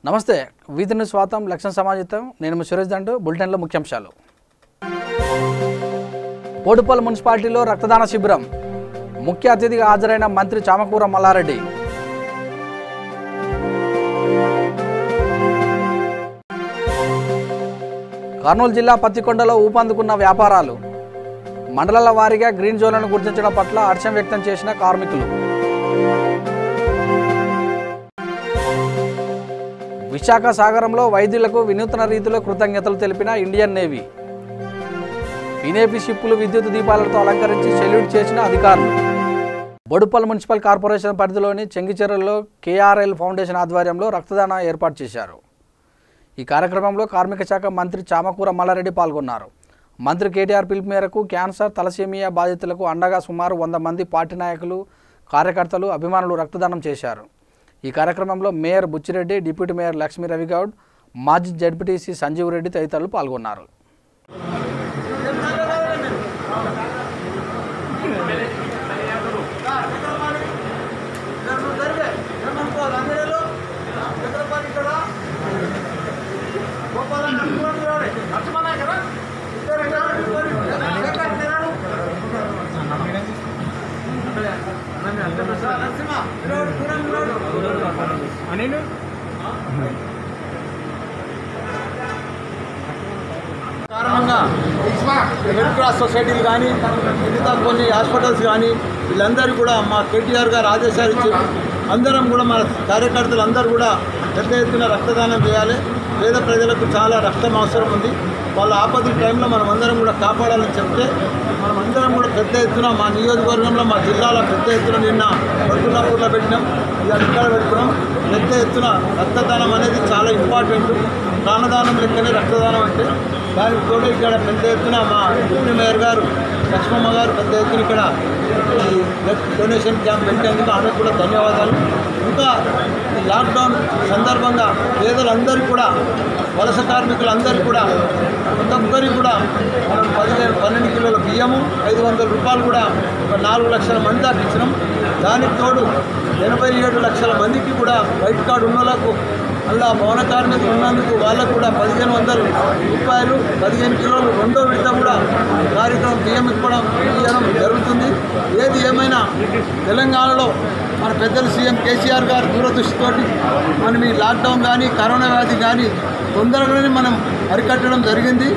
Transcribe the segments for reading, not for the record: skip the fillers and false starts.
నమస్తే వీధిని స్వాతం లక్ష్యం సమాజితం నేను సురేష్ దండు బులెటిన్లో ముఖ్యాంశాలు. బోడుపల్ మున్సిపాలిటీలో రక్తదాన శిబిరం ముఖ్య అతిథిగా హాజరైన మంత్రి చామకూర మల్లారెడ్డి. కర్నూలు జిల్లా పత్తికొండలో ఊపందుకున్న వ్యాపారాలు. మండలాల వారీగా గ్రీన్ జోన్లను గుర్తించడం పట్ల హర్షం వ్యక్తం చేసిన కార్మికులు. విశాఖ సాగరంలో వైద్యులకు వినూత్న రీతిలో కృతజ్ఞతలు తెలిపిన ఇండియన్ నేవీ. ఫినేపి షిప్పులు విద్యుత్ దీపాలతో అలంకరించి సెల్యూట్ చేసిన అధికారులు. బోడుపల్ మున్సిపల్ కార్పొరేషన్ పరిధిలోని చెంగిచెర్లలో కేఆర్ఎల్ ఫౌండేషన్ ఆధ్వర్యంలో రక్తదాన ఏర్పాటు చేశారు. ఈ కార్యక్రమంలో కార్మిక శాఖ మంత్రి చామకూర మల్లారెడ్డి పాల్గొన్నారు. మంత్రి కేటీఆర్ పిలుపు మేరకు క్యాన్సర్, తలసేమియా బాధితులకు అండగా సుమారు 100 మంది పార్టీ నాయకులు, కార్యకర్తలు, అభిమానులు రక్తదానం చేశారు. ఈ కార్యక్రమంలో mayor Buchi Reddy, deputy mayor Lakshmi Ravi Goud, మాజీ జడ్పీటీసీ సంజీవ్ రెడ్డి తదితరులు పాల్గొన్నారు. కారణంగా రెడ్ క్రాస్ సొసైటీలు కానీ మిగతా కొన్ని హాస్పిటల్స్ కానీ వీళ్ళందరూ కూడా మా కేటీఆర్ గారు ఆదేశాలు ఇచ్చారు. అందరం కూడా మన కార్యకర్తలు అందరూ కూడా పెద్ద ఎత్తున రక్తదానం చేయాలి. పేద ప్రజలకు చాలా రక్తం అవసరం ఉంది. వాళ్ళ ఆపద టైంలో మనం అందరం కూడా కాపాడాలని చెప్తే మనం అందరం కూడా పెద్ద ఎత్తున మా నియోజకవర్గంలో, మా జిల్లాలో పెద్ద ఎత్తున నిన్న పట్టునాపూర్లో పెట్టినాం, ఇవాళ ఇక్కడ పెడుతున్నాం. పెద్ద ఎత్తున రక్తదానం అనేది చాలా ఇంపార్టెంట్. ప్రాణదానం లెక్కనే రక్తదానం అంటే. దానికి తోడు ఇక్కడ పెద్ద ఎత్తున మా డిప్యూటీ మేయర్ గారు లక్ష్మమ్మ గారు పెద్ద ఎత్తున ఇక్కడ ఈ బ్లడ్ డొనేషన్ క్యాంప్ పెట్టేందుకు ఆమెకు కూడా ధన్యవాదాలు. ఇంకా ఈ లాక్డౌన్ సందర్భంగా పేదలందరికీ కూడా, వలస కార్మికులందరికీ కూడా, ప్రతి ఒక్కరికి కూడా మనం 12 కిలోల బియ్యము, 500 రూపాయలు కూడా ఒక 4 లక్షల మంది దాకా ఇచ్చినాం. దానికి తోడు 87 లక్షల మందికి కూడా వైట్ కార్డు ఉన్న వాళ్ళకు, అలా భవన కార్మికులు ఉన్నందుకు వాళ్ళకు కూడా 1500 రూపాయలు, 15 కిలోలు రెండో విడత కూడా కార్యక్రమం బియ్యం ఇవ్వడం జరుగుతుంది. ఏది ఏమైనా తెలంగాణలో మన పెద్దలు సీఎం కేసీఆర్ గారు దూరదృష్టితోటి మనం ఈ లాక్డౌన్ కానీ, కరోనా వ్యాధి కానీ తొందరగానే మనం అరికట్టడం జరిగింది.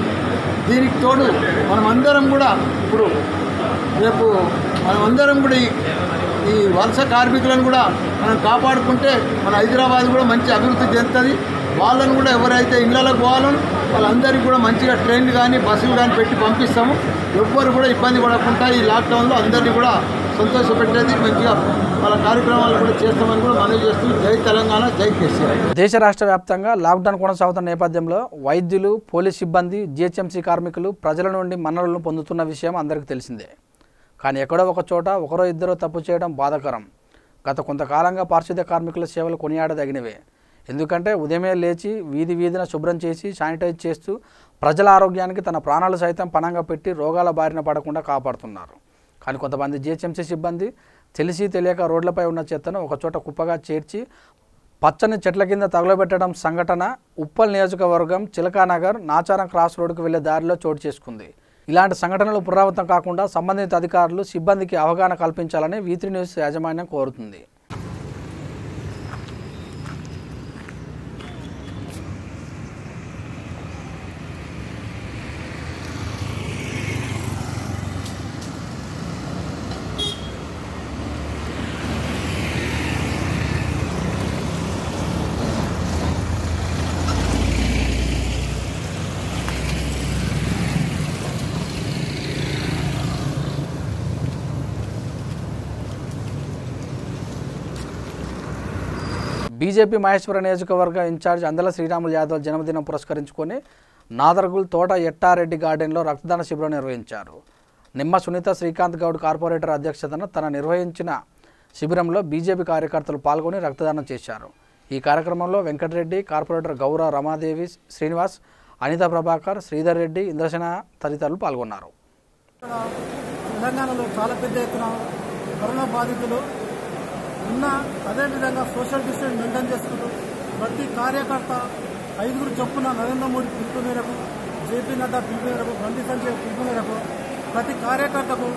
దీనికి తోడు మనమందరం కూడా ఇప్పుడు రేపు మనమందరం కూడా ఈ వలస కార్మికులను కూడా మనం కాపాడుకుంటే మన హైదరాబాద్ కూడా మంచి అభివృద్ధి చెందుతుంది. వాళ్ళని కూడా ఎవరైతే ఇళ్లకు పోవాలో వాళ్ళందరికీ కూడా మంచిగా ట్రైన్లు కానీ, బస్సులు కానీ పెట్టి పంపిస్తాము. ఎవ్వరు కూడా ఇబ్బంది పడకుండా ఈ లాక్డౌన్లో అందరినీ కూడా సంతోషపెట్టేది మంచిగా వాళ్ళ కార్యక్రమాలు కూడా చేస్తామని కూడా మనవి చేస్తూ జై తెలంగాణ, జై కేసీఆర్. దేశ రాష్ట్ర వ్యాప్తంగా లాక్డౌన్ కొనసాగుతున్న నేపథ్యంలో వైద్యులు, పోలీస్ సిబ్బంది, జీహెచ్ఎంసీ కార్మికులు ప్రజల నుండి మన్ననలను పొందుతున్న విషయం అందరికీ తెలిసిందే. కానీ ఎక్కడో ఒక చోట ఒకరో ఇద్దరో తప్పు చేయడం బాధాకరం. గత కొంతకాలంగా పారిశుద్ధ్య కార్మికుల సేవలు కొనియాడదగినవే. ఎందుకంటే ఉదయమే లేచి వీధిన శుభ్రం చేసి శానిటైజ్ చేస్తూ ప్రజల ఆరోగ్యానికి తన ప్రాణాలు సైతం పణంగా పెట్టి రోగాల బారిన పడకుండా కాపాడుతున్నారు. కానీ కొంతమంది జీహెచ్ఎంసీ సిబ్బంది తెలిసి తెలియక రోడ్లపై ఉన్న చెత్తను ఒకచోట కుప్పగా చేర్చి పచ్చని చెట్ల కింద తగలబెట్టడం సంఘటన ఉప్పల్ నియోజకవర్గం చిలకానగర్ నాచారం క్రాస్ రోడ్డుకు వెళ్లే దారిలో చోటు చేసుకుంది. ఇలాంటి సంఘటనలు పునరావృతం కాకుండా సంబంధిత అధికారులు, సిబ్బందికి అవగాహన కల్పించాలని V3 న్యూస్ యాజమాన్యం కోరుతుంది. బీజేపీ మహేశ్వర నియోజకవర్గ ఇన్ఛార్జ్ అందల శ్రీరాములు యాదవ్ జన్మదినం పురస్కరించుకొని నాదర్గుల్ తోట ఎట్టారెడ్డి గార్డెన్లో రక్తదాన శిబిరం నిర్వహించారు. నిమ్మ సునీత శ్రీకాంత్ గౌడ్ కార్పొరేటర్ అధ్యక్షతన నిర్వహించిన శిబిరంలో బీజేపీ కార్యకర్తలు పాల్గొని రక్తదానం చేశారు. ఈ కార్యక్రమంలో వెంకటరెడ్డి, కార్పొరేటర్ గౌర రమాదేవి, శ్రీనివాస్, అనిత ప్రభాకర్, శ్రీధర్ రెడ్డి, ఇంద్రసేన తదితరులు పాల్గొన్నారు. తెలంగాణలో చాలా పెద్ద ఎత్తున కరోనా బాధితులు ఉన్న అదేవిధంగా సోషల్ డిస్టెన్స్ మెయింటైన్ చేసుకుంటూ ప్రతి కార్యకర్త 5 చొప్పున నరేంద్ర మోడీ పిలుపు మేరకు, జేపీ నడ్డా పిలుపు మేరకు, బండి సంజయ్ పిలుపు మేరకు ప్రతి కార్యకర్తకు,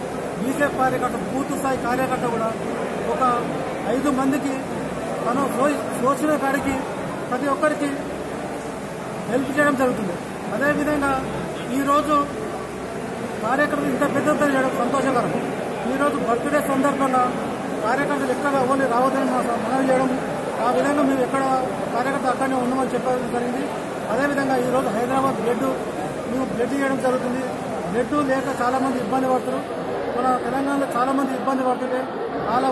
బీజేపీ కార్యకర్త, బూత్ స్థాయి కార్యకర్త కూడా ఒక 5 మందికి తను సోచిన కాడికి ప్రతి ఒక్కరికి హెల్ప్ చేయడం జరుగుతుంది. అదేవిధంగా ఈరోజు కార్యకర్తలు ఇంత పెద్ద చేయడం సంతోషకరం. ఈరోజు బర్త్డే సందర్భంగా కార్యకర్తలు ఎక్కడ ఓన్లీ రావద్దని మనవి చేయడం, ఆ విధంగా మేము ఎక్కడ కార్యకర్త అక్కడనే ఉన్నామని చెప్పడం జరిగింది. అదేవిధంగా ఈరోజు హైదరాబాద్ మేము బ్లడ్ చేయడం జరుగుతుంది. బ్లడ్ లేక చాలామంది ఇబ్బంది పడుతున్నారు. మన తెలంగాణలో చాలామంది ఇబ్బంది పడుతుంటే వాళ్ళ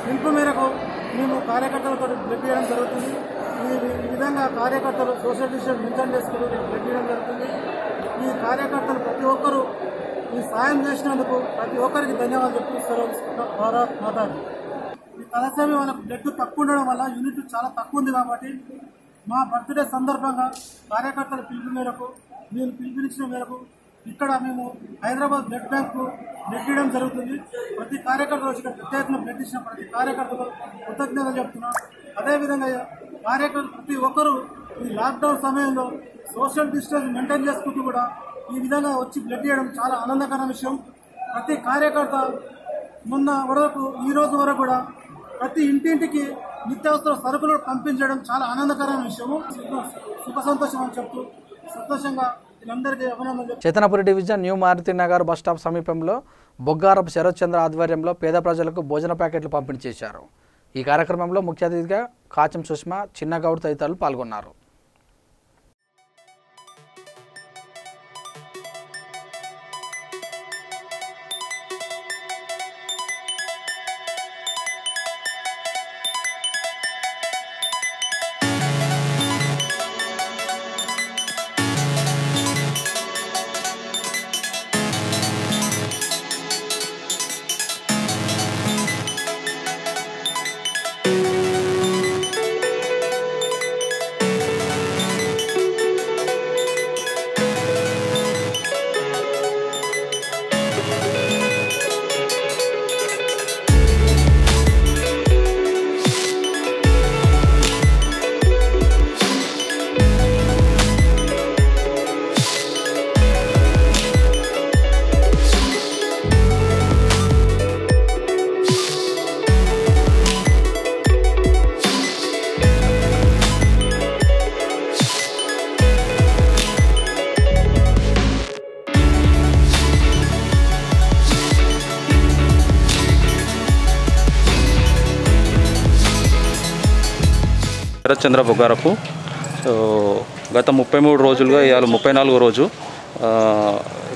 పిలుపు మేరకు మేము కార్యకర్తలతో బ్లడ్ చేయడం జరుగుతుంది. ఈ విధంగా కార్యకర్తలు సోషల్ డిస్టెన్స్ మెయింటైన్ చేసుకుని బ్లడ్ చేయడం జరుగుతుంది. ఈ కార్యకర్తలు ప్రతి ఒక్కరూ ఈ సాయం చేసినందుకు ప్రతి ఒక్కరికి ధన్యవాదాలు చెప్తున్నారు. భారత్ మాతాకి. ఈ తలసేమి వాళ్ళకు బ్లడ్ తక్కువ ఉండడం వల్ల యూనిట్ చాలా తక్కువ ఉంది కాబట్టి మా బర్త్డే సందర్భంగా కార్యకర్తల పిలుపు మేరకు, నేను పిలుపునిచ్చిన మేరకు ఇక్కడ మేము హైదరాబాద్ బ్లడ్ బ్యాంకు బ్లడ్ ఇవ్వడం జరుగుతుంది. ప్రతి కార్యకర్త వచ్చి పెద్ద ఎత్తున బ్లడ్ ఇచ్చిన ప్రతి కార్యకర్తకు కృతజ్ఞతలు చెప్తున్నాం. అదేవిధంగా కార్యకర్తలు ప్రతి ఒక్కరూ ఈ లాక్డౌన్ సమయంలో సోషల్ డిస్టెన్స్ మెయింటైన్ చేసుకుంటూ కూడా ఈ విధంగా వచ్చి బ్లడ్ ఇవ్వడం చాలా ఆనందకరమైన విషయం. ప్రతి కార్యకర్త మొన్న వరకు ఈ రోజు వరకు కూడా ప్రతి ఇంటింటికి నిత్యావసర సరుకులు పంపించడం చాలా ఆనందకరమైన విషయము. సుఖ సంతోషం అని చెప్తూ సంతోషంగా వీళ్ళందరికీ అభినందనలు. Chaitanyapuri division new Maruti Nagar bus stop సమీపంలో బొగ్గారపు శరత్ చంద్ర ఆధ్వర్యంలో పేద ప్రజలకు భోజన ప్యాకెట్లు పంపిణీ చేశారు. ఈ కార్యక్రమంలో ముఖ్య అతిథిగా కాచం సుష్మా, చిన్నగౌడ్ తదితరులు పాల్గొన్నారు. శరత్ చంద్ర బొగ్గారపు. సో గత 33 రోజులుగా ఇవాళ 34వ రోజు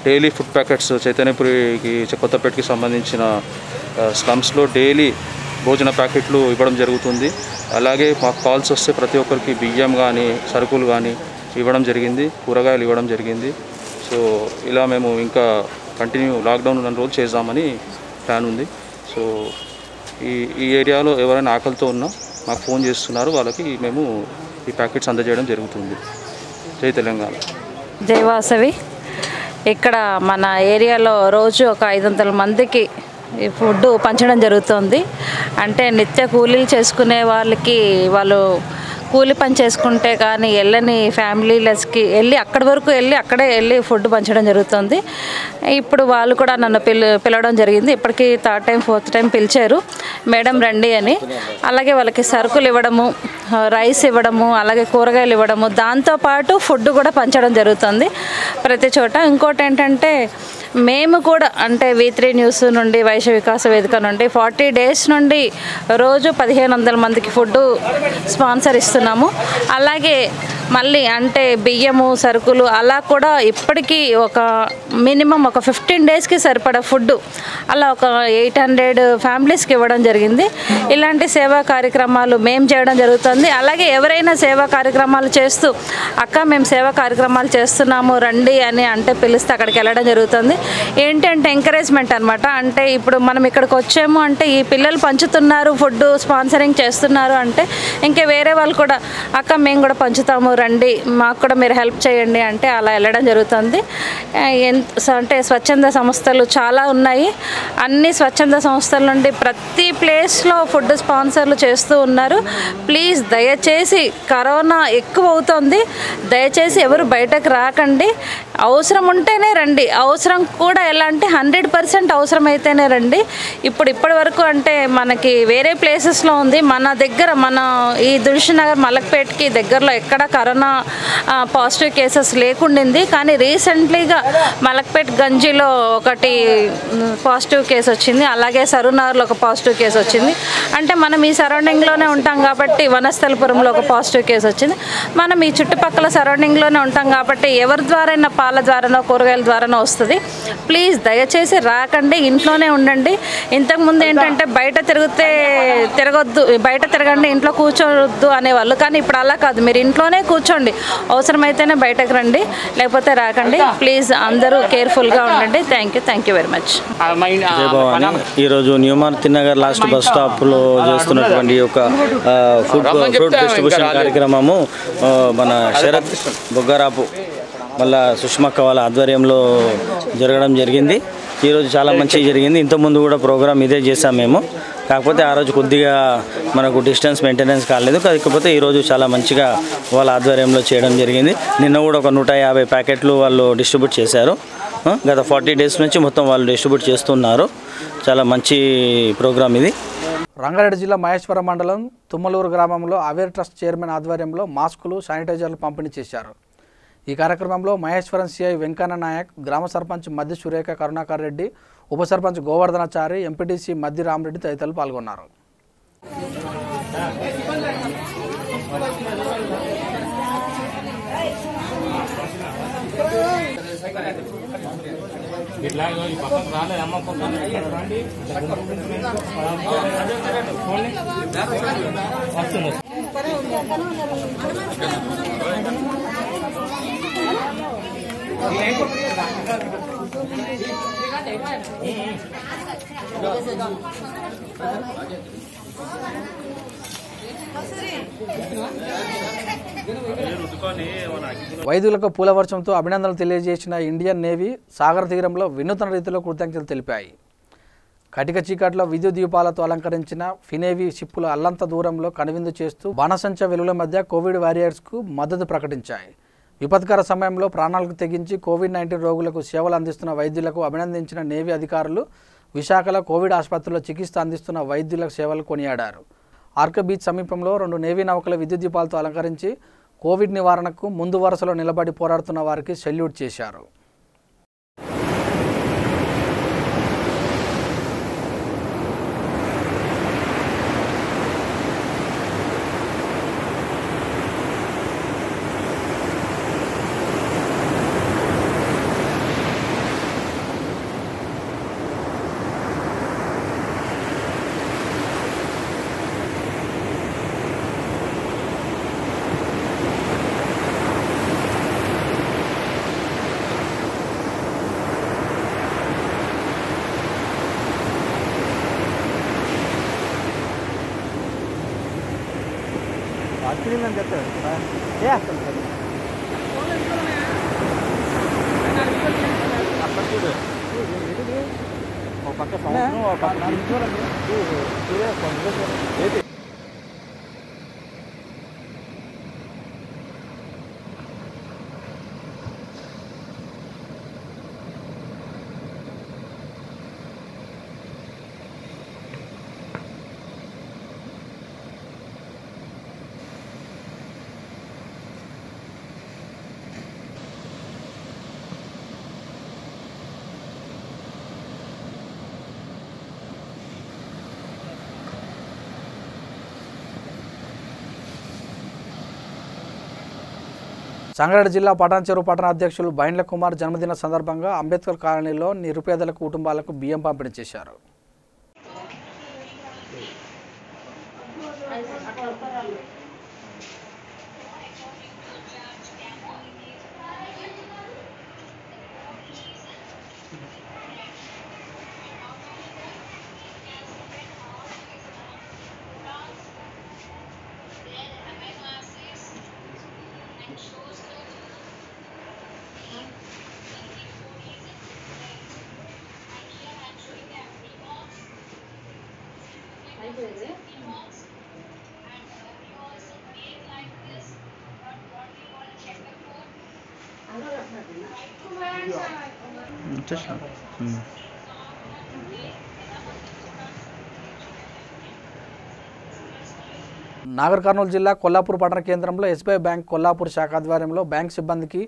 డైలీ ఫుడ్ ప్యాకెట్స్ చైతన్యపురికి కొత్తపేటకి సంబంధించిన స్లమ్స్లో డైలీ భోజన ప్యాకెట్లు ఇవ్వడం జరుగుతుంది. అలాగే మాకు కాల్స్ వస్తే ప్రతి ఒక్కరికి బియ్యం కానీ సరుకులు కానీ ఇవ్వడం జరిగింది, కూరగాయలు ఇవ్వడం జరిగింది. సో ఇలా మేము ఇంకా కంటిన్యూ లాక్డౌన్ ఉన్న రోజు చేద్దామని ప్లాన్ ఉంది. సో ఈ ఏరియాలో ఎవరైనా ఆకలితో ఉన్నా మాకు ఫోన్ చేస్తున్నారు, వాళ్ళకి మేము ఈ ప్యాకెట్స్ అందజేయడం జరుగుతుంది. జై తెలంగాణ. జై వాసవి. ఇక్కడ మన ఏరియాలో రోజు ఒక 500 మందికి ఈ ఫుడ్ పంచడం జరుగుతుంది. అంటే నిత్య కూలీలు చేసుకునే వాళ్ళకి, వాళ్ళు కూలి పని చేసుకుంటే కానీ వెళ్ళని ఫ్యామిలీలకి వెళ్ళి అక్కడి వరకు అక్కడే ఫుడ్ పంచడం జరుగుతుంది. ఇప్పుడు వాళ్ళు కూడా నన్ను పిలవడం జరిగింది. ఇప్పటికీ 3rd టైం 4th టైం పిలిచారు, మేడం రండి అని. అలాగే వాళ్ళకి సరుకులు ఇవ్వడము, రైస్ ఇవ్వడము, అలాగే కూరగాయలు ఇవ్వడము, దాంతోపాటు ఫుడ్ కూడా పంచడం జరుగుతుంది ప్రతి చోట. ఇంకోటి ఏంటంటే మేము కూడా అంటే V3 న్యూస్ నుండి, వైశ్య వికాస వేదిక నుండి 40 డేస్ నుండి రోజు 1500 మందికి ఫుడ్ స్పాన్సర్ ఇస్తున్నాము. అలాగే మళ్ళీ అంటే బియ్యము, సరుకులు అలా కూడా ఇప్పటికీ ఒక మినిమం ఒక 15 డేస్కి సరిపడా ఫుడ్ అలా ఒక 800 ఫ్యామిలీస్కి ఇవ్వడం జరిగింది. ఇలాంటి సేవా కార్యక్రమాలు మేము చేయడం జరుగుతుంది. అలాగే ఎవరైనా సేవా కార్యక్రమాలు చేస్తూ అక్క మేము సేవా కార్యక్రమాలు చేస్తున్నాము రండి అని అంటే పిలిస్తే అక్కడికి వెళ్ళడం జరుగుతుంది. ఏంటంటే ఎంకరేజ్మెంట్ అనమాట. అంటే ఇప్పుడు మనం ఇక్కడికి వచ్చాము అంటే ఈ పిల్లలు పంచుతున్నారు, ఫుడ్ స్పాన్సరింగ్ చేస్తున్నారు అంటే ఇంకా వేరే వాళ్ళు కూడా అక్క మేము కూడా పంచుతాము రండి, మాకు కూడా మీరు హెల్ప్ చేయండి అంటే అలా వెళ్ళడం జరుగుతుంది. అంటే స్వచ్ఛంద సంస్థలు చాలా ఉన్నాయి. అన్ని స్వచ్ఛంద సంస్థల నుండి ప్రతి ప్లేస్లో ఫుడ్ స్పాన్సర్లు చేస్తూ ఉన్నారు. ప్లీజ్ దయచేసి కరోనా ఎక్కువ అవుతుంది, దయచేసి ఎవరు బయటకు రాకండి. అవసరం ఉంటేనే రండి. అవసరం కూడా ఎలా అంటే 100% అవసరం అయితేనే రండి. ఇప్పటి వరకు అంటే మనకి వేరే ప్లేసెస్లో ఉంది, మన దగ్గర మన ఈ దిల్షుఖ్నగర్ మలక్పేట్కి దగ్గరలో ఎక్కడ కరోనా పాజిటివ్ కేసెస్ లేకుండింది. కానీ రీసెంట్లీగా మలక్పేట్ గంజిలో ఒకటి పాజిటివ్ కేసు వచ్చింది, అలాగే సరూనగర్లో ఒక పాజిటివ్ కేసు వచ్చింది. అంటే మనం ఈ సరౌండింగ్లోనే ఉంటాం కాబట్టి, వనస్థలపురంలో ఒక పాజిటివ్ కేసు వచ్చింది. మనం ఈ చుట్టుపక్కల సరౌండింగ్లోనే ఉంటాం కాబట్టి ఎవరి ద్వారైనా, పాల ద్వారానో కూరగాయల ద్వారానో వస్తుంది. ప్లీజ్ దయచేసి రాకండి, ఇంట్లోనే ఉండండి. ఇంతకుముందు ఏంటంటే బయట తిరగొద్దు, బయట తిరగండి, ఇంట్లో కూర్చోవద్దు అనేవాళ్ళు. కానీ ఇప్పుడు అలా కాదు, మీరు ఇంట్లోనే కూర్చోండి, అవసరమైతేనే బయటకు రండి, లేకపోతే రాకండి. ప్లీజ్ అందరూ కేర్ఫుల్గా ఉండండి. Thank you very much. ఈరోజు న్యూమార్తి నగర్ లాస్ట్ బస్ స్టాప్లో చేస్తున్నటువంటి ఒక ఫ్రూట్ డిస్ట్రిబ్యూషన్ కార్యక్రమము మన శరత్ బొగ్గారాపు మళ్ళా సుష్మక్క వాళ్ళ ఆధ్వర్యంలో జరగడం జరిగింది. ఈరోజు చాలా మంచిగా జరిగింది. ఇంతకుముందు కూడా ప్రోగ్రామ్ ఇదే చేసాం మేము. కాకపోతే ఆ రోజు కొద్దిగా మనకు డిస్టెన్స్ మెయింటెనెన్స్ కాలేదు. కాకపోతే ఈరోజు చాలా మంచిగా వాళ్ళ ఆధ్వర్యంలో చేయడం జరిగింది. నిన్న కూడా ఒక 150 ప్యాకెట్లు వాళ్ళు డిస్ట్రిబ్యూట్ చేశారు. గత 40 డేస్ నుంచి మొత్తం వాళ్ళు డిస్ట్రిబ్యూట్ చేస్తున్నారు. చాలా మంచి ప్రోగ్రామ్ ఇది. రంగారెడ్డి జిల్లా మహేశ్వరం మండలం తుమ్మలూరు గ్రామంలో అవేర్ ట్రస్ట్ చైర్మన్ ఆధ్వర్యంలో మాస్కులు, శానిటైజర్లు పంపిణీ చేశారు. ఈ కార్యక్రమంలో మహేశ్వరం సిఐ వెంకన్న నాయక్, గ్రామ సర్పంచ్ మద్ది సురేఖ కరుణాకర్ రెడ్డి, ఉప సర్పంచ్ గోవర్ధనాచారి, ఎంపీటీసీ మద్ది రామరెడ్డి తదితరులు పాల్గొన్నారు. వైద్యులకు పూల వర్షంతో అభినందనలు తెలియజేసిన ఇండియన్ నేవీ సాగర్ తీరంలో వినూత్న రీతిలో కృతజ్ఞతలు తెలిపాయి. కటిక చీకట్లో విద్యుత్ దీపాలతో అలంకరించిన ఫినేవీ షిప్పులు అల్లంత దూరంలో కనువిందు చేస్తూ బాణసంచ వెలుగుల మధ్య కోవిడ్ వారియర్స్కు మద్దతు ప్రకటించాయి. విపత్కర సమయంలో ప్రాణాలకు తెగించి కోవిడ్-19 రోగులకు సేవలు అందిస్తున్న వైద్యులకు అభినందించిన నేవీ అధికారులు విశాఖలో కోవిడ్ ఆసుపత్రిలో చికిత్స అందిస్తున్న వైద్యుల సేవలు కొనియాడారు. ఆర్క బీచ్ సమీపంలో 2 నేవీ నౌకల విద్యుత్ దీపాలతో అలంకరించి కోవిడ్ నివారణకు ముందు వరుసలో నిలబడి పోరాడుతున్న వారికి సెల్యూట్ చేశారు. సంగారెడ్డి జిల్లా పటాన్చెరు పట్టణ అధ్యక్షులు బైండ్ల కుమార్ జన్మదిన సందర్భంగా అంబేద్కర్ కాలనీలో నిరుపేదల కుటుంబాలకు బియ్యం పంపిణీ చేశారు. నాగర్ కర్నూలు జిల్లా కొల్లాపూర్ పట్టణ కేంద్రంలో ఎస్బీఐ బ్యాంక్ కొల్లాపూర్ శాఖ ఆధ్వర్యంలో బ్యాంక్ సిబ్బందికి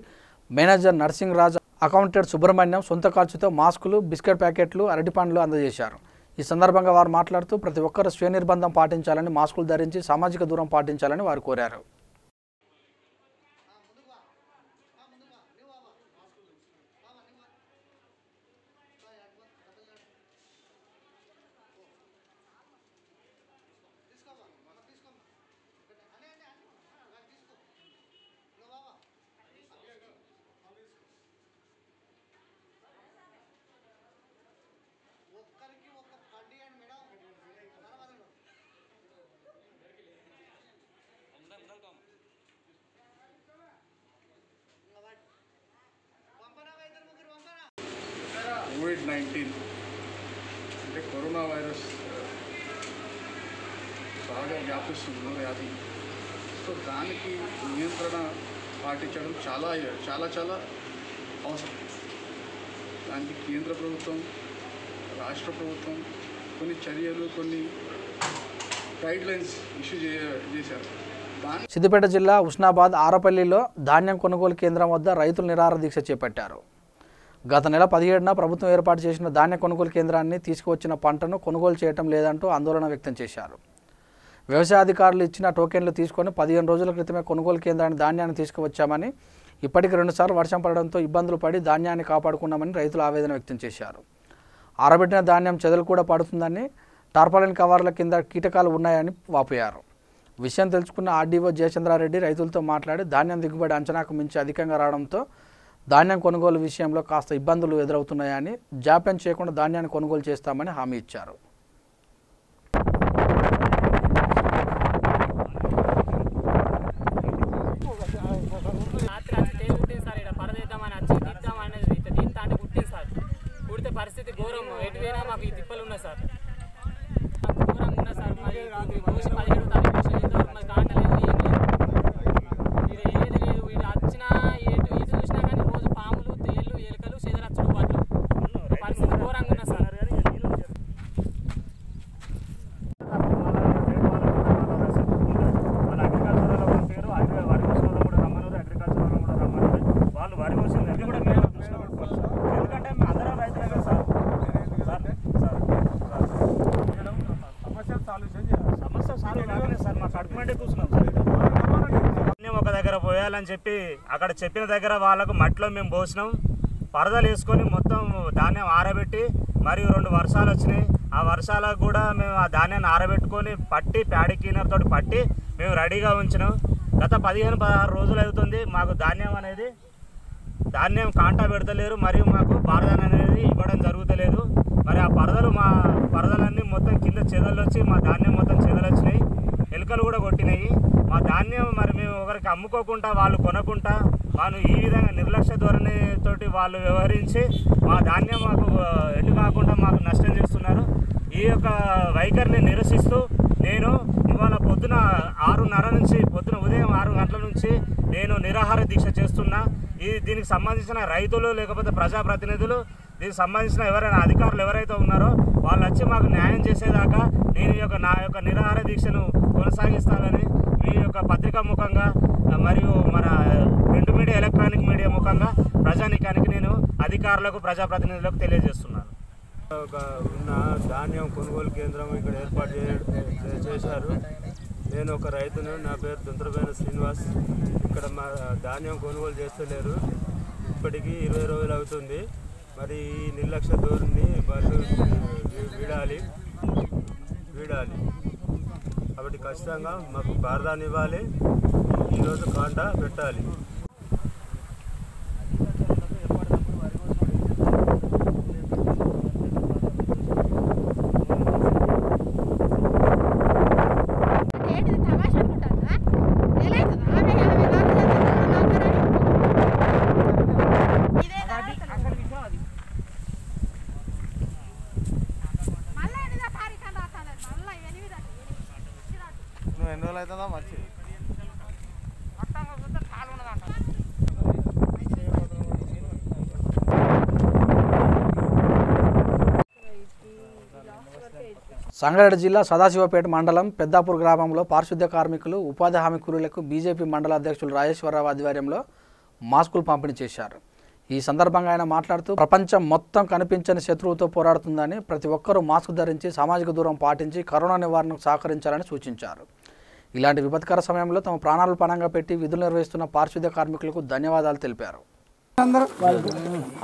manager nursing Raj, accountant Subrahmanyam సొంత ఖర్చుతో మాస్కులు, బిస్కెట్ ప్యాకెట్లు, అరటిపండ్లు అందజేశారు. ఈ సందర్భంగా వారు మాట్లాడుతూ ప్రతి ఒక్కరూ స్వీయ నిర్బంధం పాటించాలని, మాస్కులు ధరించి సామాజిక దూరం పాటించాలని వారు కోరారు. COVID-19 అంటే కరోనా వైరస్ బాగా వ్యాపిస్తున్న వ్యాధి. సో దానికి నియంత్రణ పాటించడం చాలా అవసరం. దానికి కేంద్ర ప్రభుత్వం, రాష్ట్ర ప్రభుత్వం కొన్ని చర్యలు, కొన్ని గైడ్లైన్స్ ఇష్యూ చేశారు. సిద్దిపేట జిల్లా ఉస్నాబాద్ ఆరపల్లిలో ధాన్యం కొనుగోలు కేంద్రం వద్ద రైతులు నిరాహార దీక్ష చేపట్టారు. గత నెల 17న ప్రభుత్వం ఏర్పాటు చేసిన ధాన్య కొనుగోలు కేంద్రాన్ని తీసుకువచ్చిన పంటను కొనుగోలు చేయటం లేదంటూ ఆందోళన వ్యక్తం చేశారు. వ్యవసాయ అధికారులు ఇచ్చిన టోకెన్లు తీసుకొని 15 రోజుల క్రితమే కొనుగోలు కేంద్రాన్ని ధాన్యాన్ని తీసుకువచ్చామని, ఇప్పటికి 2 సార్లు వర్షం పడడంతో ఇబ్బందులు పడి ధాన్యాన్ని కాపాడుకున్నామని రైతులు ఆవేదన వ్యక్తం చేశారు. ఆరబెట్టిన ధాన్యం చెదలు కూడా పడుతుందని, టార్పాలిన్ కవర్ల కింద కీటకాలు ఉన్నాయని వాపోయారు. విషయం తెలుసుకున్న ఆర్డీఓ జయచంద్రారెడ్డి రైతులతో మాట్లాడి ధాన్యం దిగుబడి అంచనాకు మించి అధికంగా రావడంతో ధాన్యం కొనుగోలు విషయంలో కాస్త ఇబ్బందులు ఎదురవుతున్నాయని, జాప్యం చేయకుండా ధాన్యాన్ని కొనుగోలు చేస్తామని హామీ ఇచ్చారు. పరిస్థితి ఘోరం. ఎటు పోయినా మాకు ఈ తిప్పలు ఉన్నాయి సార్, ఘోరంగా ఉన్నాయి సార్. మరి 17 తారీఖు మరి కాంటలేదు, ఏది లేదు. వీళ్ళు వచ్చిన ఎటు చూసినా కానీ రోజు పాములు, తేళ్ళు, ఎలుకలు, చెదరచ్చుడు పట్లు. పరిస్థితి ఘోరంగా ఉన్నాయి సార్. ఒక దగ్గర పోయాలని చెప్పి అక్కడ చెప్పిన దగ్గర వాళ్ళకు మట్టిలో మేము పోసినాం. పరదలు వేసుకొని మొత్తం ధాన్యం ఆరబెట్టి, మరియు 2 వర్షాలు వచ్చినాయి. ఆ వర్షాలకు కూడా మేము ఆ ధాన్యాన్ని ఆరబెట్టుకొని పట్టి, ప్యాడీ క్లీనర్ తోటి పట్టి మేము రెడీగా ఉంచినాం. గత 15-16 రోజులు అవుతుంది. మాకు ధాన్యం కాంటా పెడతలేరు, మరియు మాకు బారదాన్ అనేది ఇవ్వడం జరుగుతలేదు. మరి ఆ పరదలన్నీ మొత్తం కింద చెదలు వచ్చి మా ధాన్యం మొత్తం చెదలు వచ్చినాయి, ఎలుకలు కూడా కొట్టినాయి. మా ధాన్యం మరి మేము ఒకరికి అమ్ముకోకుండా, వాళ్ళు కొనకుండా, వాళ్ళు ఈ విధంగా నిర్లక్ష్య ధోరణితోటి వాళ్ళు వ్యవహరించి మా ధాన్యం మాకు ఎటు కాకుండా మాకు నష్టం చేస్తున్నారు. ఈ యొక్క వైఖరిని నిరసిస్తూ నేను ఇవాళ పొద్దున 6:30 నుంచి, ఉదయం 6 గంటల నుంచి నేను నిరాహార దీక్ష చేస్తున్నా. దీనికి సంబంధించిన రైతులు లేకపోతే ప్రజాప్రతినిధులు, దీనికి సంబంధించిన ఎవరైనా అధికారులు ఎవరైతే ఉన్నారో వాళ్ళు వచ్చి మాకు న్యాయం చేసేదాకా నేను నా యొక్క నిరాహార దీక్షను కొనసాగిస్తానని మీ యొక్క పత్రికా ముఖంగా మరియు మన ప్రింట్ మీడియా, ఎలక్ట్రానిక్ మీడియా ముఖంగా ప్రజానీకానికి నేను అధికారులకు, ప్రజాప్రతినిధులకు తెలియజేస్తున్నాను. ఉన్న ధాన్యం కొనుగోలు కేంద్రం ఇక్కడ ఏర్పాటు చేశారు. నేను ఒక రైతును, నా పేరు దుంతరపైన శ్రీనివాస్. ఇక్కడ మా ధాన్యం కొనుగోలు చేస్తలేరు, ఇప్పటికీ 20 రోజులు అవుతుంది. మరి ఈ నిర్లక్ష్య ధోరణిని వాళ్ళు వీడాలి. కాబట్టి ఖచ్చితంగా మాకు బారదాన్ని ఇవ్వాలి, ఈరోజు కాంటా పెట్టాలి. ఎన్ని రోజులు అవుతుందా మంచి సంగారెడ్డి జిల్లా సదాశివపేట మండలం పెద్దాపూర్ గ్రామంలో పారిశుద్ధ్య కార్మికులు ఉపాధి హామీ కూలీలకు బీజేపీ మండల అధ్యక్షులు రాజేశ్వరరావు ఆధ్వర్యంలో మాస్కులు పంపిణీ చేశారు. ఈ సందర్భంగా ఆయన మాట్లాడుతూ ప్రపంచం మొత్తం కనిపించని శత్రువుతో పోరాడుతుందని ప్రతి ఒక్కరూ మాస్క్ ధరించి సామాజిక దూరం పాటించి కరోనా నివారణకు సహకరించాలని సూచించారు. ఇలాంటి విపత్కర సమయంలో తమ ప్రాణాలు పణంగా పెట్టి విధులు నిర్వహిస్తున్న పారిశుద్ధ్య కార్మికులకు ధన్యవాదాలు తెలిపారు. మండల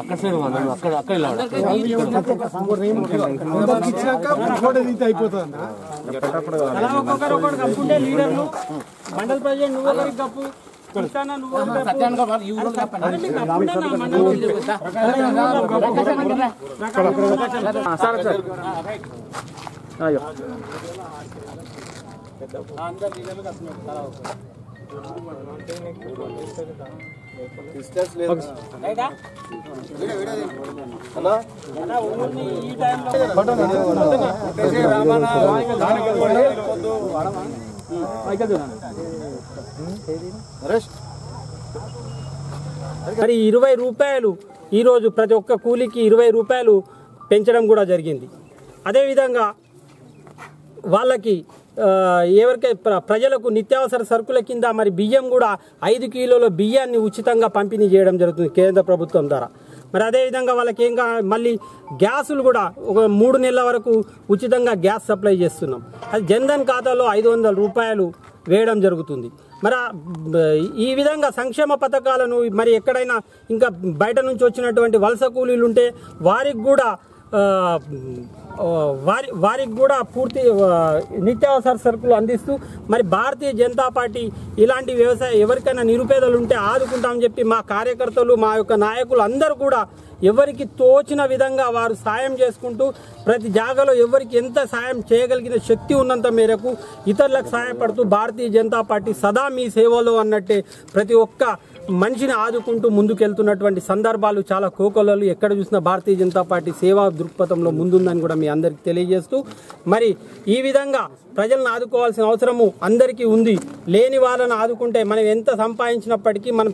ప్రెసిడెంట్ నువ్వు ఒకరికి కప్పు మరి 20 రూపాయలు ఈరోజు ప్రతి ఒక్క కూలీకి 20 రూపాయలు పెంచడం కూడా జరిగింది. అదేవిధంగా వాళ్ళకి ఎవరికై ప్రజలకు నిత్యావసర సరుకుల కింద మరి బియ్యం కూడా 5 కిలోల బియ్యాన్ని ఉచితంగా పంపిణీ చేయడం జరుగుతుంది కేంద్ర ప్రభుత్వం ద్వారా. మరి అదేవిధంగా వాళ్ళకి ఇంకా మళ్ళీ గ్యాసులు కూడా ఒక 3 నెలల వరకు ఉచితంగా గ్యాస్ సప్లై చేస్తున్నాం. అది జన్ధన్ ఖాతాలో 500 రూపాయలు వేయడం జరుగుతుంది. మరి ఈ విధంగా సంక్షేమ పథకాలను మరి ఎక్కడైనా ఇంకా బయట నుంచి వచ్చినటువంటి వలస కూలీలు ఉంటే వారికి కూడా పూర్తి నిత్యావసర సరుకులు అందిస్తూ మరి భారతీయ జనతా పార్టీ ఇలాంటి వ్యవసాయ ఎవరికైనా నిరుపేదలు ఉంటే ఆదుకుంటామని చెప్పి మా కార్యకర్తలు మా యొక్క నాయకులు అందరూ కూడా ఎవరికి తోచిన విధంగా వారు సాయం చేసుకుంటూ ప్రతి జాగాలో ఎవరికి ఎంత సాయం చేయగలిగిన శక్తి ఉన్నంత మేరకు ఇతరులకు సహాయపడుతూ భారతీయ జనతా పార్టీ సదా మీ సేవలో అన్నట్టే ప్రతి ఒక్క మనిషిని ఆదుకుంటూ ముందుకెళ్తున్నటువంటి సందర్భాలు చాలా కోకొల్లలు. ఎక్కడ చూసినా భారతీయ జనతా పార్టీ సేవా దృక్పథంలో ముందుందని కూడా మీ అందరికీ తెలియజేస్తూ మరి ఈ విధంగా ప్రజలను ఆదుకోవాల్సిన అవసరము అందరికీ ఉంది. లేని వాళ్ళని ఆదుకుంటే మనం ఎంత సంపాదించినప్పటికీ మనం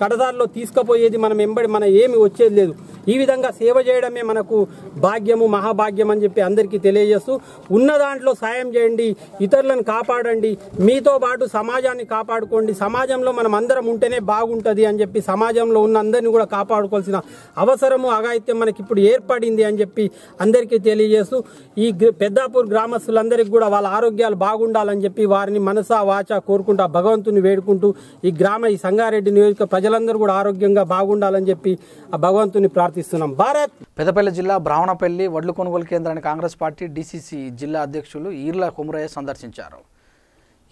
కడదారిలో తీసుకుపోయేది మనం మన ఏమి వచ్చేది లేదు. ఈ విధంగా సేవ చేయడమే మనకు భాగ్యము మహాభాగ్యం అని చెప్పి అందరికీ తెలియజేస్తూ ఉన్న దాంట్లో సాయం చేయండి, ఇతరులను కాపాడండి, మీతో పాటు సమాజాన్ని కాపాడుకోండి. సమాజంలో మనం అందరం ఉంటేనే బాగుంటుంది అని చెప్పి సమాజంలో ఉన్న అందరినీ కూడా కాపాడుకోవాల్సిన అవసరము అఘాయిత్యం మనకి ఇప్పుడు ఏర్పడింది అని చెప్పి అందరికీ తెలియజేస్తూ ఈ పెద్దాపూర్ గ్రామస్తులందరికీ కూడా వాళ్ళ ఆరోగ్యాలు బాగుండాలని చెప్పి వారిని మనసా వాచా కోరుకుంటూ భగవంతుని వేడుకుంటూ ఈ సంగారెడ్డి నియోజక ప్రజలందరూ కూడా ఆరోగ్యంగా బాగుండాలని చెప్పి ఆ భగవంతుని ప్రార్థిస్తున్నాం. భారత్. పెద్దపల్లి జిల్లా బ్రాహ్మణపల్లి వడ్లు కొనుగోలు కేంద్రాన్ని కాంగ్రెస్ పార్టీ డీసీసీ జిల్లా అధ్యక్షులు ఈర్ల కుమరయ్య సందర్శించారు.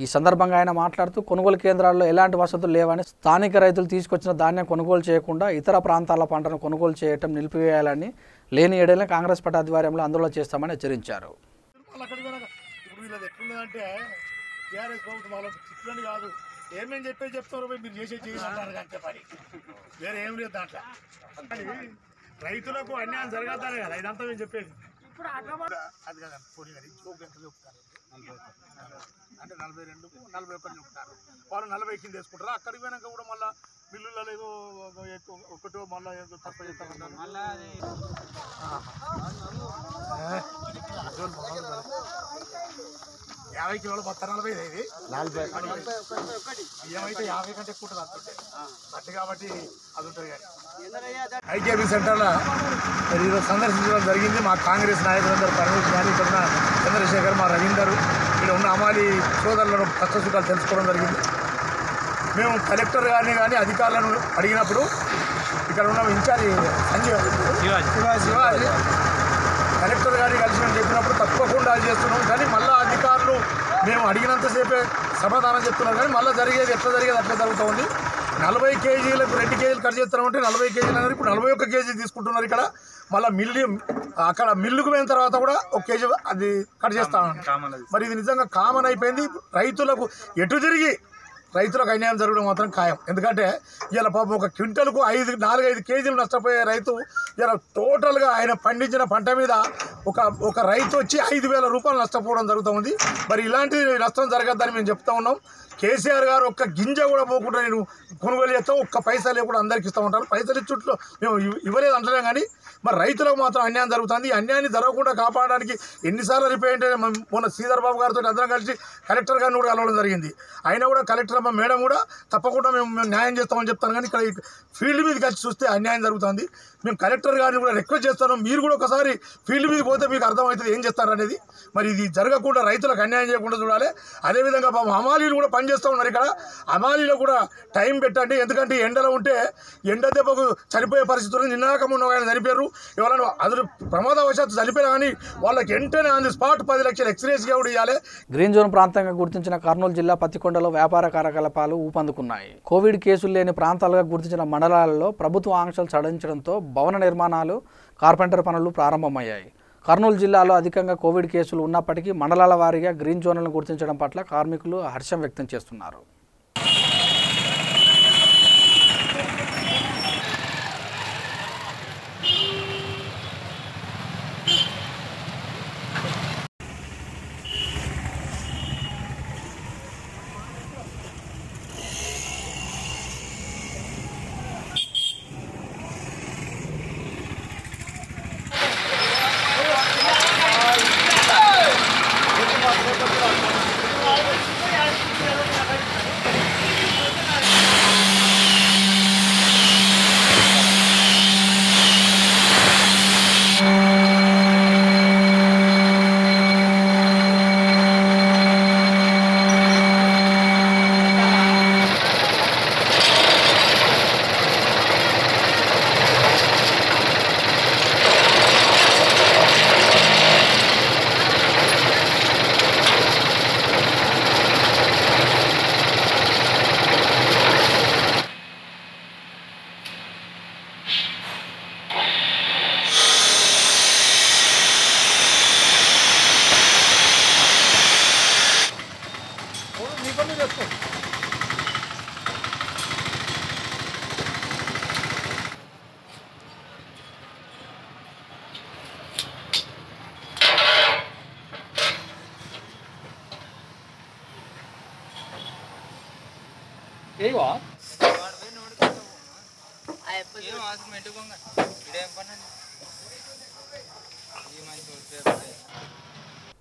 ఈ సందర్భంగా ఆయన మాట్లాడుతూ కొనుగోలు కేంద్రాల్లో ఎలాంటి వసతులు లేవని, స్థానిక రైతులు తీసుకొచ్చిన ధాన్యం కొనుగోలు చేయకుండా ఇతర ప్రాంతాల పంటను కొనుగోలు చేయటం నిలిపివేయాలని, లేని ఏడేళ్ళ కాంగ్రెస్ పార్టీ ఆధ్వర్యంలో ఆందోళన చేస్తామని హెచ్చరించారు. ఏమేమి చెప్తారు మీరు చేయాలంటారు అంతే పని, వేరే ఏం లేదు దాంట్లో. రైతులకు అన్యాయం జరగద్దానే కదా ఇదంతా మేము చెప్పేది. అది కదా అంటే 42, 41 చెప్తారు వాళ్ళు 40 కింద వేసుకుంటారు. అక్కడికి పోయినాక కూడా మళ్ళీ మిల్లులలో ఏదో ఒకటో మళ్ళీ ఏదో తక్కువ చేస్తామంటారు. 50 కిలోలు మొత్తం 40 ఇది 40 ఏమైతే 50 కంటే ఎక్కువ ఉంటుంది అట్టు కాబట్టి అది ఉంటుంది. కానీ ఐకేబీ సెంటర్లో ఈరోజు సందర్శించడం జరిగింది. మా కాంగ్రెస్ నాయకులందరూ పరమేశ్వర్ కానీ ఇక్కడ ఉన్న చంద్రశేఖర్, మా రవీందర్, ఇక్కడ ఉన్న అమాలి సోదరులను కష్టసుఖాలు తెలుసుకోవడం జరిగింది. మేము కలెక్టర్ గారిని కానీ అధికారులను అడిగినప్పుడు ఇక్కడ ఉన్న ఇన్ఛార్జి శివాజీ కలెక్టర్ గారిని కలిసి మేము చెప్పినప్పుడు తప్పకుండా అది చేస్తున్నాం. కానీ మళ్ళీ అధికారులు మేము అడిగినంతసేపే సమాధానం చెప్తున్నారు. కానీ మళ్ళీ జరిగేది ఎట్లా జరిగేది అట్లా జరుగుతూ ఉంది. 40 కేజీలకు 2 కేజీలు కట్ చేస్తామంటే 40 కేజీలు అన్నారు. ఇప్పుడు 41 కేజీ తీసుకుంటున్నారు. ఇక్కడ మళ్ళీ అక్కడ మిల్లుకు పోయిన తర్వాత కూడా 1 కేజీ అది కట్ చేస్తామన్నారు. మరి ఇది నిజంగా కామన్ అయిపోయింది. రైతులకు ఎటు తిరిగి రైతులకు అన్యాయం జరగడం మాత్రం ఖాయం. ఎందుకంటే ఇలా పాపం ఒక క్వింటల్కు 4-5 కేజీలు నష్టపోయే రైతు ఇలా టోటల్గా ఆయన పండించిన పంట మీద ఒక రైతు వచ్చి 5,000 రూపాయలు నష్టపోవడం జరుగుతుంది. మరి ఇలాంటి నష్టం జరగద్దని మేము చెప్తా ఉన్నాం. కేసీఆర్ గారు ఒక్క గింజ కూడా పోకుండా నేను కొనుగోలు చేస్తాం, ఒక్క పైసా లేకుండా అందరికి ఇస్తూ ఉంటారు. పైసలు ఇచ్చుట్లో మేము ఇవ్వలేదు అంటలేం, కానీ మరి రైతులకు మాత్రం అన్యాయం జరుగుతుంది. ఈ అన్యాయాన్ని జరగకుండా కాపాడడానికి ఎన్నిసార్లు రిపేర్ అంటే మొన్న శ్రీధర్ బాబు గారితో అందరం కలిసి కలెక్టర్ గారిని కూడా కలవడం జరిగింది. అయినా కూడా కలెక్టర్ అమ్మ మేడం కూడా తప్పకుండా మేము న్యాయం చేస్తామని చెప్తాను. కానీ ఇక్కడ ఫీల్డ్ మీదకి వచ్చి చూస్తే అన్యాయం జరుగుతుంది. మేము కలెక్టర్ గారిని కూడా రిక్వెస్ట్ చేస్తాను, మీరు కూడా ఒకసారి ఫీల్డ్ మీదకి పోతే మీకు అర్థమవుతుంది ఏం చేస్తారనేది. మరి ఇది జరగకుండా రైతులకు అన్యాయం చేయకుండా చూడాలి. అదేవిధంగా హమాలీలు కూడా పనిచేస్తూ ఉన్నారు. ఇక్కడ హమాలీలో కూడా టైం పెట్టండి, ఎందుకంటే ఎండలో ఉంటే ఎండ దెబ్బకు చనిపోయే పరిస్థితులు. నిన్నాక మొన్న ఆయన చనిపోయారు, ఎవరైనా అదురు ప్రమాదవశాత్తు చనిపోయారు, కానీ వాళ్ళకి వెంటనే ఆన్ ది స్పాట్ 10 లక్షల ఎక్స్రేస్గా కూడా ఇవ్వాలి. గ్రీన్ జోన్ ప్రాంతంగా గుర్తించిన కర్నూలు జిల్లా పత్తికొండలో వ్యాపార కార్యకలాపాలు ఊపందుకున్నాయి. కోవిడ్ కేసులు లేని ప్రాంతాలుగా గుర్తించిన మండలాలలో ప్రభుత్వ ఆంక్షలు సడలించడంతో భవన నిర్మాణాలు, కార్పెంటర్ పనులు ప్రారంభమయ్యాయి. కర్నూలు జిల్లాలో అధికంగా కోవిడ్ కేసులు ఉన్నప్పటికీ మండలాల వారీగా గ్రీన్ జోన్లను గుర్తించడం పట్ల కార్మికులు హర్షం వ్యక్తం చేస్తున్నారు.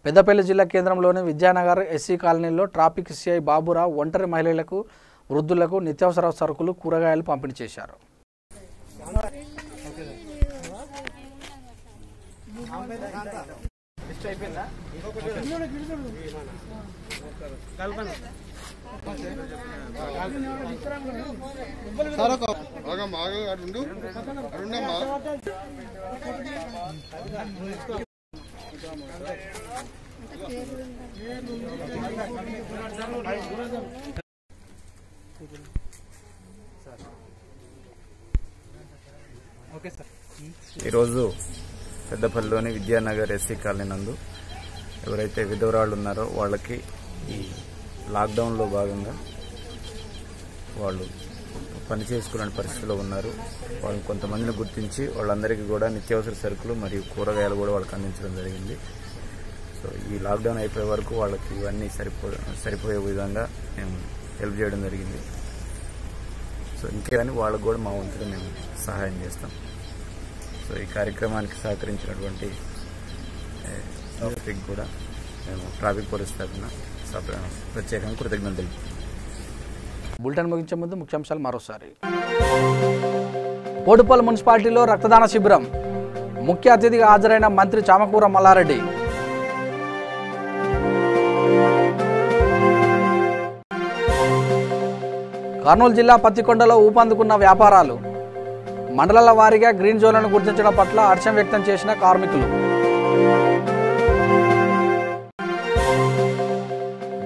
పెద్దపల్లి జిల్లా కేంద్రంలోని విద్యానగర్ ఎస్సీ కాలనీలో ట్రాఫిక్ సిఐ బాబురావు ఒంటరి మహిళలకు, వృద్ధులకు నిత్యావసర సరుకులు, కూరగాయలు పంపిణీ చేశారు. ఈరోజు పెద్దపల్లిలోని విద్యానగర్ ఎస్సీ కాలనీ నందు ఎవరైతే విధవరాళ్ళు ఉన్నారో వాళ్ళకి ఈ లాక్డౌన్లో భాగంగా వాళ్ళు పని చేసుకునే పరిస్థితిలో ఉన్నారు. వాళ్ళు కొంతమందిని గుర్తించి వాళ్ళందరికీ కూడా నిత్యావసర సరుకులు మరియు కూరగాయలు కూడా వాళ్ళకి అందించడం జరిగింది. సో ఈ లాక్డౌన్ అయిపోయే వరకు వాళ్ళకి ఇవన్నీ సరిపోయే విధంగా మేము హెల్ప్ చేయడం జరిగింది. సో ఇంకే కానీ వాళ్ళకు కూడా మా వంతుగా మేము సహాయం చేస్తాం. సో ఈ కార్యక్రమానికి సహకరించినటువంటి ట్రాఫిక్ కూడా మేము ట్రాఫిక్ పోలీస్ తరఫున ప్రత్యేకంగా కృతజ్ఞతలు. బులెటిన్ ముగించే ముందు ముఖ్యాంశాలు మరోసారి. బోడుపల్లి మున్సిపాలిటీలో రక్తదాన శిబిరం, ముఖ్య అతిథిగా హాజరైన మంత్రి చామకూర మల్లారెడ్డి. కర్నూలు జిల్లా పత్తికొండలో ఊపందుకున్న వ్యాపారాలు, మండలాల వారీగా గ్రీన్ జోన్లను గుర్తించడం పట్ల హర్షం వ్యక్తం చేసిన కార్మికులు.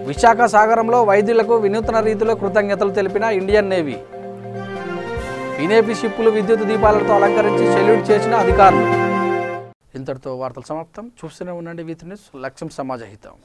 విశాఖ సాగరంలో వైద్యులకు వినూత్న రీతిలో కృతజ్ఞతలు తెలిపిన ఇండియన్ నేవీ. వినేపి షిప్పులు విద్యుత్ దీపాలతో అలంకరించి సెల్యూట్ చేసిన అధికారులు. ఇంతటితో వార్తలు సమాప్తం. చూస్తూనే ఉండండి వీతి న్యూస్, లక్ష్యం సమాజహితం.